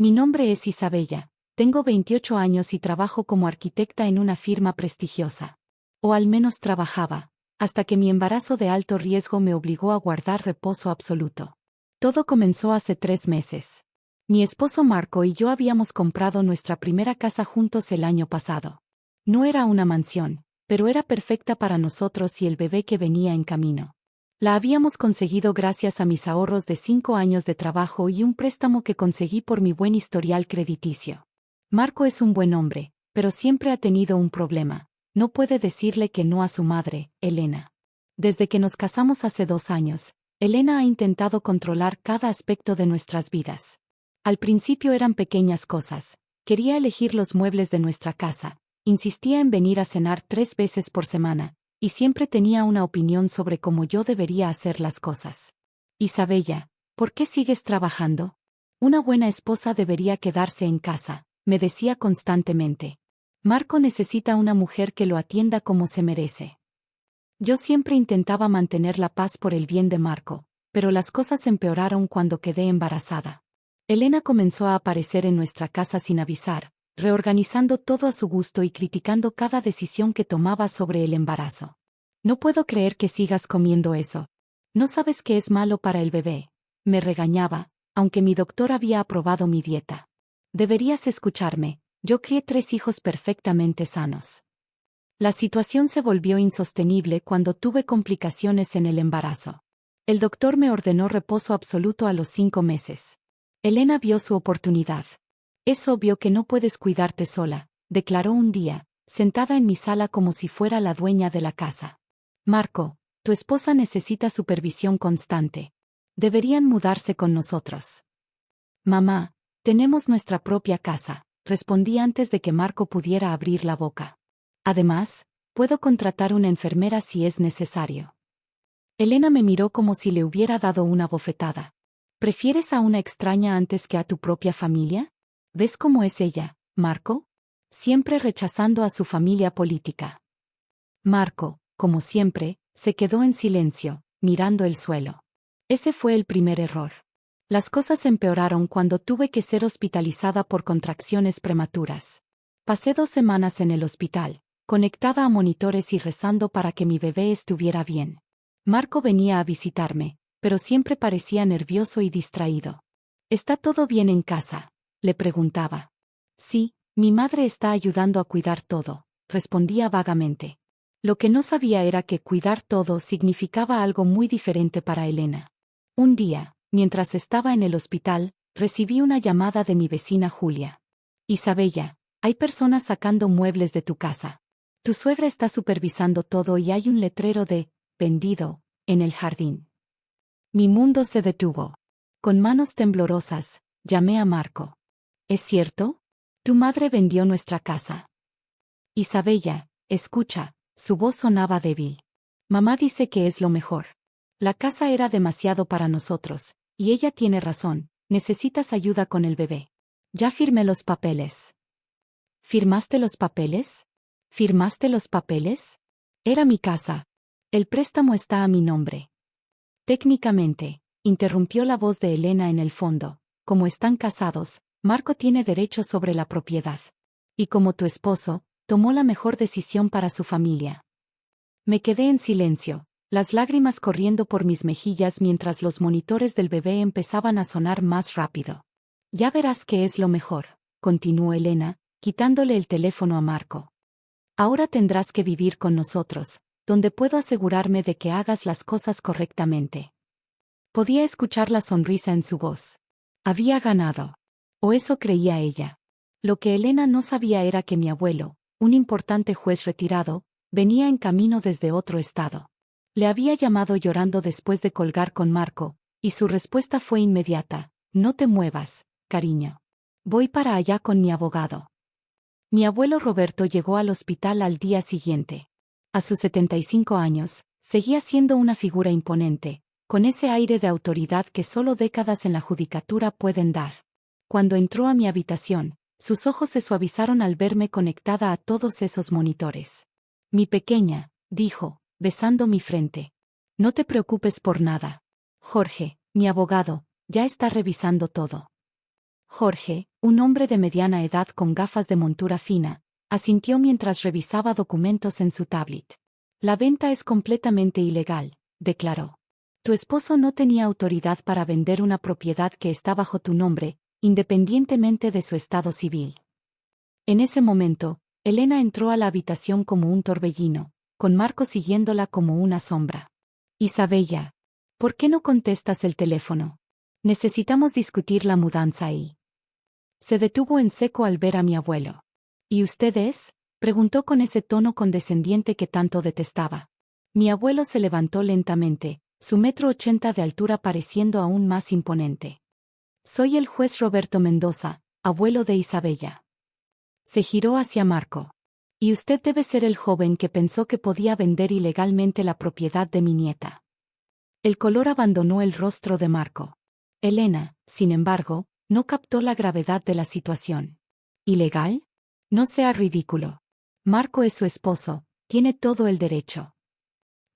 Mi nombre es Isabella, tengo 28 años y trabajo como arquitecta en una firma prestigiosa. O al menos trabajaba, hasta que mi embarazo de alto riesgo me obligó a guardar reposo absoluto. Todo comenzó hace 3 meses. Mi esposo Marco y yo habíamos comprado nuestra primera casa juntos el año pasado. No era una mansión, pero era perfecta para nosotros y el bebé que venía en camino. La habíamos conseguido gracias a mis ahorros de 5 años de trabajo y un préstamo que conseguí por mi buen historial crediticio. Marco es un buen hombre, pero siempre ha tenido un problema. No puede decirle que no a su madre, Elena. Desde que nos casamos hace 2 años, Elena ha intentado controlar cada aspecto de nuestras vidas. Al principio eran pequeñas cosas. Quería elegir los muebles de nuestra casa, insistía en venir a cenar 3 veces por semana, y siempre tenía una opinión sobre cómo yo debería hacer las cosas. Isabella, ¿por qué sigues trabajando? Una buena esposa debería quedarse en casa, me decía constantemente. Marco necesita una mujer que lo atienda como se merece. Yo siempre intentaba mantener la paz por el bien de Marco, pero las cosas empeoraron cuando quedé embarazada. Elena comenzó a aparecer en nuestra casa sin avisar, reorganizando todo a su gusto y criticando cada decisión que tomaba sobre el embarazo. No puedo creer que sigas comiendo eso. No sabes que es malo para el bebé. Me regañaba, aunque mi doctor había aprobado mi dieta. Deberías escucharme, yo crié 3 hijos perfectamente sanos. La situación se volvió insostenible cuando tuve complicaciones en el embarazo. El doctor me ordenó reposo absoluto a los 5 meses. Elena vio su oportunidad. Es obvio que no puedes cuidarte sola, declaró un día, sentada en mi sala como si fuera la dueña de la casa. Marco, tu esposa necesita supervisión constante. Deberían mudarse con nosotros. Mamá, tenemos nuestra propia casa, respondí antes de que Marco pudiera abrir la boca. Además, puedo contratar una enfermera si es necesario. Elena me miró como si le hubiera dado una bofetada. ¿Prefieres a una extraña antes que a tu propia familia? ¿Ves cómo es ella, Marco? Siempre rechazando a su familia política. Marco, como siempre, se quedó en silencio, mirando el suelo. Ese fue el primer error. Las cosas empeoraron cuando tuve que ser hospitalizada por contracciones prematuras. Pasé 2 semanas en el hospital, conectada a monitores y rezando para que mi bebé estuviera bien. Marco venía a visitarme, pero siempre parecía nervioso y distraído. ¿Está todo bien en casa?, le preguntaba. Sí, mi madre está ayudando a cuidar todo, respondía vagamente. Lo que no sabía era que cuidar todo significaba algo muy diferente para Elena. Un día, mientras estaba en el hospital, recibí una llamada de mi vecina Julia. Isabella, hay personas sacando muebles de tu casa. Tu suegra está supervisando todo y hay un letrero de vendido en el jardín. Mi mundo se detuvo. Con manos temblorosas, llamé a Marco. ¿Es cierto? Tu madre vendió nuestra casa. Isabella, escucha, su voz sonaba débil. Mamá dice que es lo mejor. La casa era demasiado para nosotros, y ella tiene razón, necesitas ayuda con el bebé. Ya firmé los papeles. ¿Firmaste los papeles? ¿Firmaste los papeles? Era mi casa. El préstamo está a mi nombre. Técnicamente, interrumpió la voz de Elena en el fondo, como están casados, Marco tiene derecho sobre la propiedad. Y como tu esposo, tomó la mejor decisión para su familia. Me quedé en silencio, las lágrimas corriendo por mis mejillas mientras los monitores del bebé empezaban a sonar más rápido. Ya verás que es lo mejor, continuó Elena, quitándole el teléfono a Marco. Ahora tendrás que vivir con nosotros, donde puedo asegurarme de que hagas las cosas correctamente. Podía escuchar la sonrisa en su voz. Había ganado. O eso creía ella. Lo que Elena no sabía era que mi abuelo, un importante juez retirado, venía en camino desde otro estado. Le había llamado llorando después de colgar con Marco, y su respuesta fue inmediata: no te muevas, cariño. Voy para allá con mi abogado. Mi abuelo Roberto llegó al hospital al día siguiente. A sus 75 años, seguía siendo una figura imponente, con ese aire de autoridad que solo décadas en la judicatura pueden dar. Cuando entró a mi habitación, sus ojos se suavizaron al verme conectada a todos esos monitores. Mi pequeña, dijo, besando mi frente. No te preocupes por nada. Jorge, mi abogado, ya está revisando todo. Jorge, un hombre de mediana edad con gafas de montura fina, asintió mientras revisaba documentos en su tablet. La venta es completamente ilegal, declaró. Tu esposo no tenía autoridad para vender una propiedad que está bajo tu nombre, independientemente de su estado civil. En ese momento, Elena entró a la habitación como un torbellino, con Marco siguiéndola como una sombra. Isabella, ¿por qué no contestas el teléfono? Necesitamos discutir la mudanza ahí. Se detuvo en seco al ver a mi abuelo. ¿Y usted es? Preguntó con ese tono condescendiente que tanto detestaba. Mi abuelo se levantó lentamente, su 1,80 m de altura pareciendo aún más imponente. Soy el juez Roberto Mendoza, abuelo de Isabella. Se giró hacia Marco. Y usted debe ser el joven que pensó que podía vender ilegalmente la propiedad de mi nieta. El color abandonó el rostro de Marco. Elena, sin embargo, no captó la gravedad de la situación. ¿Ilegal? No sea ridículo. Marco es su esposo, tiene todo el derecho.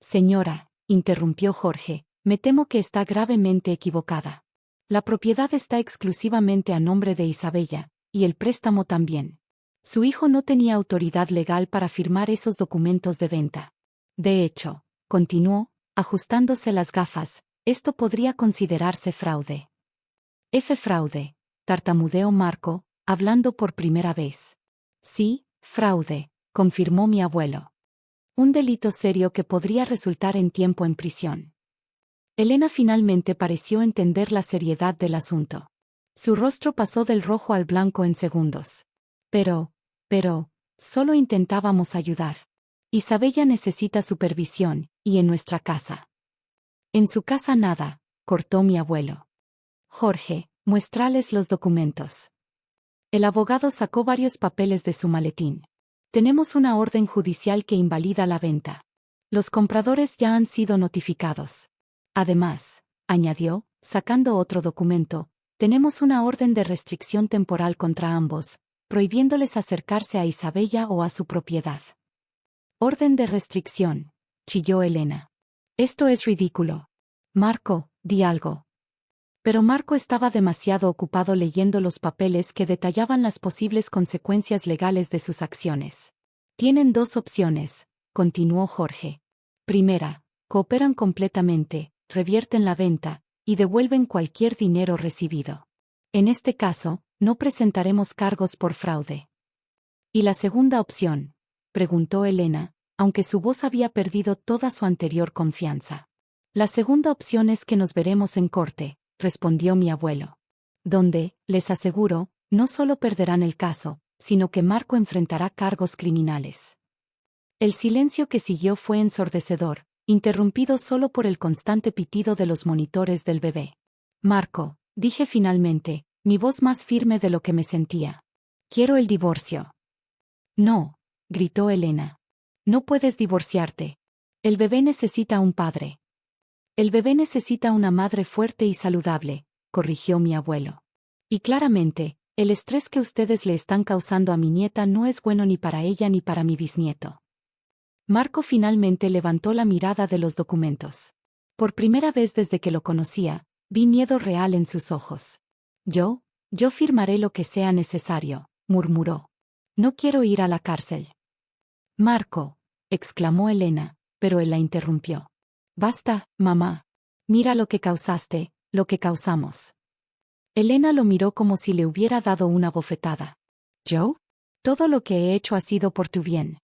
Señora, interrumpió Jorge, me temo que está gravemente equivocada. La propiedad está exclusivamente a nombre de Isabella, y el préstamo también. Su hijo no tenía autoridad legal para firmar esos documentos de venta. De hecho, continuó, ajustándose las gafas, esto podría considerarse fraude. Fraude, tartamudeó Marco, hablando por primera vez. Sí, fraude, confirmó mi abuelo. Un delito serio que podría resultar en tiempo en prisión. Elena finalmente pareció entender la seriedad del asunto. Su rostro pasó del rojo al blanco en segundos. Pero, solo intentábamos ayudar. Isabella necesita supervisión, y en nuestra casa. En su casa nada, cortó mi abuelo. Jorge, muéstrales los documentos. El abogado sacó varios papeles de su maletín. Tenemos una orden judicial que invalida la venta. Los compradores ya han sido notificados. Además, añadió, sacando otro documento, tenemos una orden de restricción temporal contra ambos, prohibiéndoles acercarse a Isabella o a su propiedad. Orden de restricción, chilló Elena. Esto es ridículo. Marco, di algo. Pero Marco estaba demasiado ocupado leyendo los papeles que detallaban las posibles consecuencias legales de sus acciones. Tienen dos opciones, continuó Jorge. Primera, cooperan completamente, revierten la venta, y devuelven cualquier dinero recibido. En este caso, no presentaremos cargos por fraude. ¿Y la segunda opción? Preguntó Elena, aunque su voz había perdido toda su anterior confianza. La segunda opción es que nos veremos en corte, respondió mi abuelo. Donde, les aseguro, no solo perderán el caso, sino que Marco enfrentará cargos criminales. El silencio que siguió fue ensordecedor, interrumpido solo por el constante pitido de los monitores del bebé. Marco, dije finalmente, mi voz más firme de lo que me sentía. Quiero el divorcio. No, gritó Elena. No puedes divorciarte. El bebé necesita un padre. El bebé necesita una madre fuerte y saludable, corrigió mi abuelo. Y claramente, el estrés que ustedes le están causando a mi nieta no es bueno ni para ella ni para mi bisnieto. Marco finalmente levantó la mirada de los documentos. Por primera vez desde que lo conocía, vi miedo real en sus ojos. Yo firmaré lo que sea necesario, murmuró. No quiero ir a la cárcel. Marco, exclamó Elena, pero él la interrumpió. Basta, mamá. Mira lo que causaste, lo que causamos. Elena lo miró como si le hubiera dado una bofetada. ¿Yo? Todo lo que he hecho ha sido por tu bien.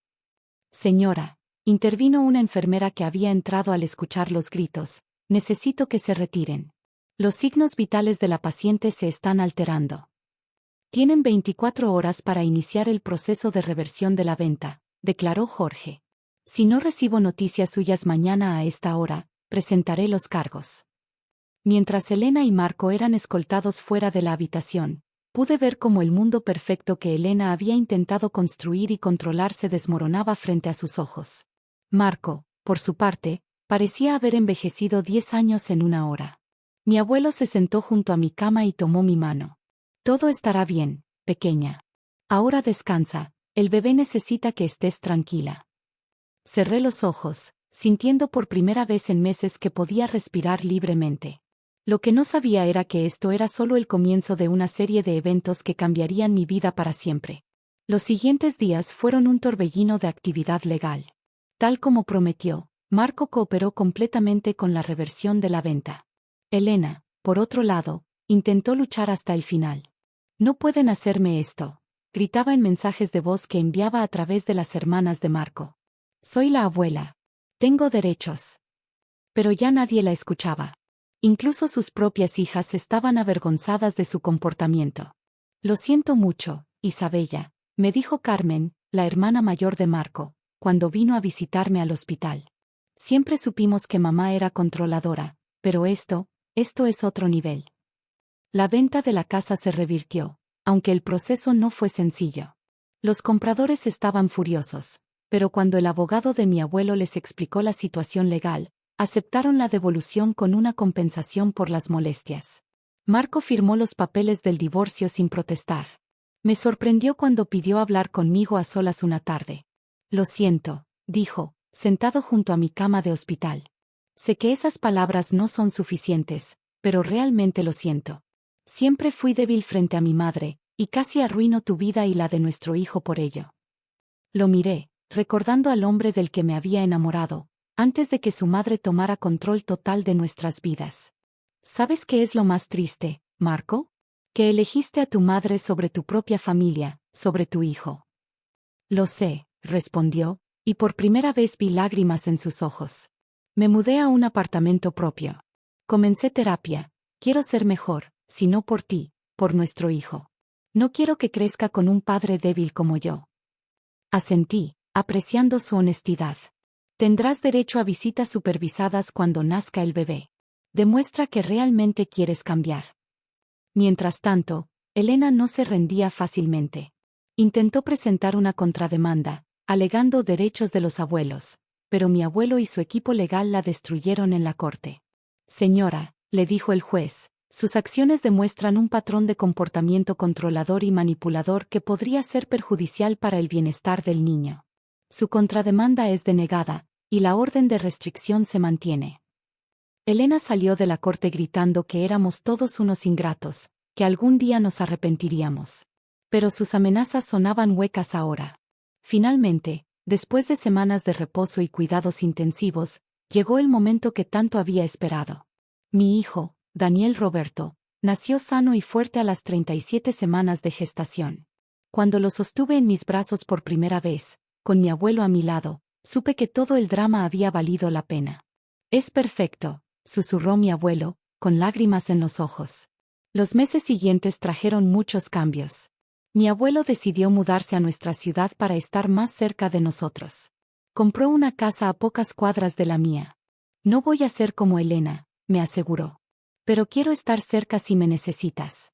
Señora, intervino una enfermera que había entrado al escuchar los gritos, necesito que se retiren. Los signos vitales de la paciente se están alterando. Tienen 24 horas para iniciar el proceso de reversión de la venta, declaró Jorge. Si no recibo noticias suyas mañana a esta hora, presentaré los cargos. Mientras Elena y Marco eran escoltados fuera de la habitación, pude ver cómo el mundo perfecto que Elena había intentado construir y controlar se desmoronaba frente a sus ojos. Marco, por su parte, parecía haber envejecido 10 años en una hora. Mi abuelo se sentó junto a mi cama y tomó mi mano. Todo estará bien, pequeña. Ahora descansa, el bebé necesita que estés tranquila. Cerré los ojos, sintiendo por primera vez en meses que podía respirar libremente. Lo que no sabía era que esto era solo el comienzo de una serie de eventos que cambiarían mi vida para siempre. Los siguientes días fueron un torbellino de actividad legal. Tal como prometió, Marco cooperó completamente con la reversión de la venta. Elena, por otro lado, intentó luchar hasta el final. No pueden hacerme esto, gritaba en mensajes de voz que enviaba a través de las hermanas de Marco. Soy la abuela. Tengo derechos. Pero ya nadie la escuchaba. Incluso sus propias hijas estaban avergonzadas de su comportamiento. Lo siento mucho, Isabella, me dijo Carmen, la hermana mayor de Marco, cuando vino a visitarme al hospital. Siempre supimos que mamá era controladora, pero esto es otro nivel. La venta de la casa se revirtió, aunque el proceso no fue sencillo. Los compradores estaban furiosos, pero cuando el abogado de mi abuelo les explicó la situación legal, aceptaron la devolución con una compensación por las molestias. Marco firmó los papeles del divorcio sin protestar. Me sorprendió cuando pidió hablar conmigo a solas una tarde. Lo siento, dijo, sentado junto a mi cama de hospital. Sé que esas palabras no son suficientes, pero realmente lo siento. Siempre fui débil frente a mi madre, y casi arruino tu vida y la de nuestro hijo por ello. Lo miré, recordando al hombre del que me había enamorado, antes de que su madre tomara control total de nuestras vidas. ¿Sabes qué es lo más triste, Marco? Que elegiste a tu madre sobre tu propia familia, sobre tu hijo. Lo sé, respondió, y por primera vez vi lágrimas en sus ojos. Me mudé a un apartamento propio. Comencé terapia. Quiero ser mejor, si no por ti, por nuestro hijo. No quiero que crezca con un padre débil como yo. Asentí, apreciando su honestidad. Tendrás derecho a visitas supervisadas cuando nazca el bebé. Demuestra que realmente quieres cambiar. Mientras tanto, Elena no se rendía fácilmente. Intentó presentar una contrademanda, alegando derechos de los abuelos, pero mi abuelo y su equipo legal la destruyeron en la corte. Señora, le dijo el juez, sus acciones demuestran un patrón de comportamiento controlador y manipulador que podría ser perjudicial para el bienestar del niño. Su contrademanda es denegada, y la orden de restricción se mantiene. Elena salió de la corte gritando que éramos todos unos ingratos, que algún día nos arrepentiríamos. Pero sus amenazas sonaban huecas ahora. Finalmente, después de semanas de reposo y cuidados intensivos, llegó el momento que tanto había esperado. Mi hijo, Daniel Roberto, nació sano y fuerte a las 37 semanas de gestación. Cuando lo sostuve en mis brazos por primera vez, con mi abuelo a mi lado, supe que todo el drama había valido la pena. Es perfecto, susurró mi abuelo, con lágrimas en los ojos. Los meses siguientes trajeron muchos cambios. Mi abuelo decidió mudarse a nuestra ciudad para estar más cerca de nosotros. Compró una casa a pocas cuadras de la mía. No voy a ser como Elena, me aseguró. Pero quiero estar cerca si me necesitas.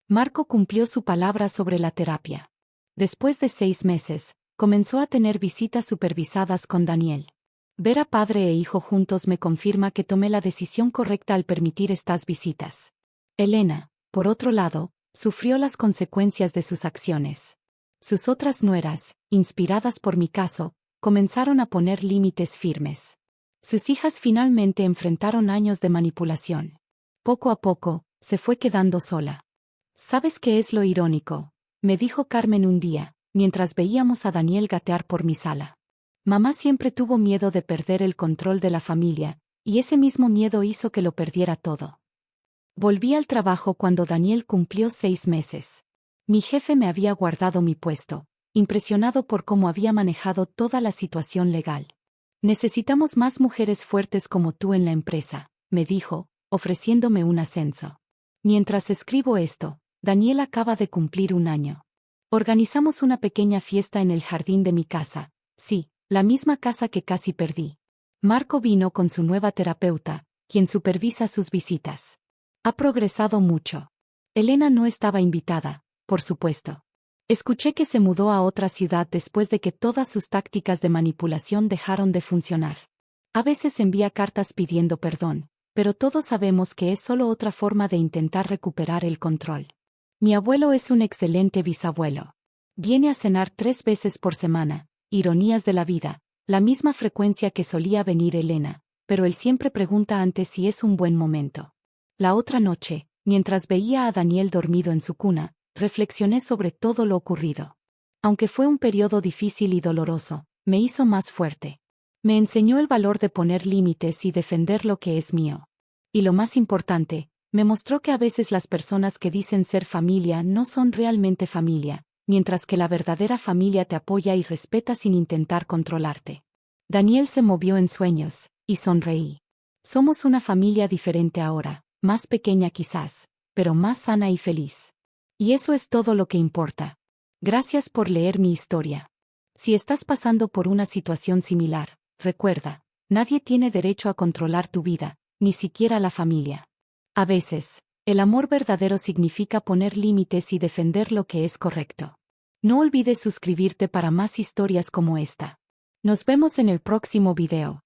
Marco cumplió su palabra sobre la terapia. Después de 6 meses, comenzó a tener visitas supervisadas con Daniel. Ver a padre e hijo juntos me confirma que tomé la decisión correcta al permitir estas visitas. Elena, por otro lado, sufrió las consecuencias de sus acciones. Sus otras nueras, inspiradas por mi caso, comenzaron a poner límites firmes. Sus hijas finalmente enfrentaron años de manipulación. Poco a poco, se fue quedando sola. ¿Sabes qué es lo irónico?, me dijo Carmen un día, mientras veíamos a Daniel gatear por mi sala. Mamá siempre tuvo miedo de perder el control de la familia, y ese mismo miedo hizo que lo perdiera todo. Volví al trabajo cuando Daniel cumplió 6 meses. Mi jefe me había guardado mi puesto, impresionado por cómo había manejado toda la situación legal. Necesitamos más mujeres fuertes como tú en la empresa, me dijo, ofreciéndome un ascenso. Mientras escribo esto, Daniel acaba de cumplir 1 año. Organizamos una pequeña fiesta en el jardín de mi casa, sí, la misma casa que casi perdí. Marco vino con su nueva terapeuta, quien supervisa sus visitas. Ha progresado mucho. Elena no estaba invitada, por supuesto. Escuché que se mudó a otra ciudad después de que todas sus tácticas de manipulación dejaron de funcionar. A veces envía cartas pidiendo perdón, pero todos sabemos que es solo otra forma de intentar recuperar el control. Mi abuelo es un excelente bisabuelo. Viene a cenar 3 veces por semana, ironías de la vida, la misma frecuencia que solía venir Elena, pero él siempre pregunta antes si es un buen momento. La otra noche, mientras veía a Daniel dormido en su cuna, reflexioné sobre todo lo ocurrido. Aunque fue un periodo difícil y doloroso, me hizo más fuerte. Me enseñó el valor de poner límites y defender lo que es mío. Y lo más importante, me mostró que a veces las personas que dicen ser familia no son realmente familia, mientras que la verdadera familia te apoya y respeta sin intentar controlarte. Daniel se movió en sueños, y sonreí. Somos una familia diferente ahora, más pequeña quizás, pero más sana y feliz. Y eso es todo lo que importa. Gracias por leer mi historia. Si estás pasando por una situación similar, recuerda, nadie tiene derecho a controlar tu vida, ni siquiera la familia. A veces, el amor verdadero significa poner límites y defender lo que es correcto. No olvides suscribirte para más historias como esta. Nos vemos en el próximo video.